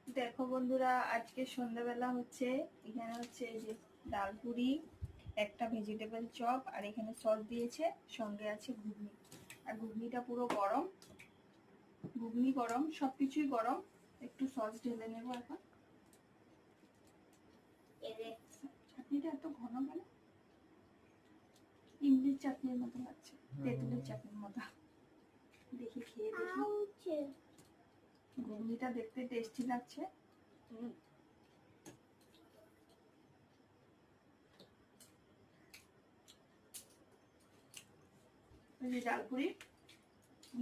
দেখো বন্ধুরা, আজকে সন্ধ্যাবেলা হচ্ছে এখানে হচ্ছে এই যে ডাল পুরি, একটা ভেজিটেবল চপ, আর এখানে সস দিয়েছে, সঙ্গে আছে ঘুগনি। আর ঘুগনিটা পুরো গরম, ঘুগনি গরম, সবকিছুই গরম। একটু সস ঢেলে নেবো এখন। চাটনিটা এত ঘন কেন? ইমলির চাটনির মতো লাগছে, তেঁতুলের চাটনির মতো। দেখি খেয়ে দেখি। ঘুগনিটা দেখতে টেস্টি লাগছে। ডালপুরি,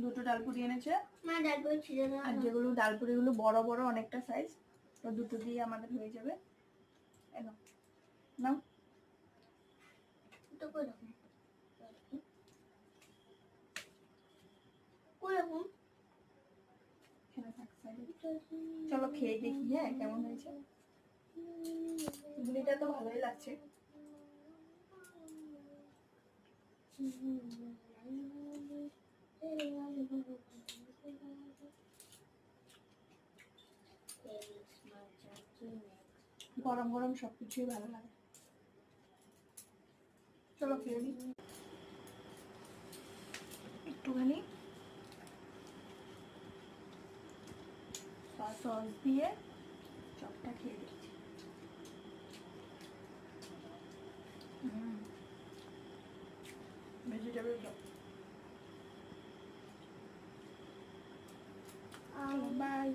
দুটো ডালপুরি এনেছে, আর যেগুলো ডালপুরি গুলো বড় বড় অনেকটা সাইজ, তো দুটো দিয়ে আমাদের হয়ে যাবে। নাও চলো খেয়ে দেখি হ্যাঁ কেমন হয়েছে। ঘুগনিটা তো ভালোই লাগছে। গরম গরম সবকিছুই ভালো লাগে। চলো খেয়ে নিই একটুখানি সস দিয়ে চপটা খেয়ে দিচ্ছি। Vegetable chop. বাই।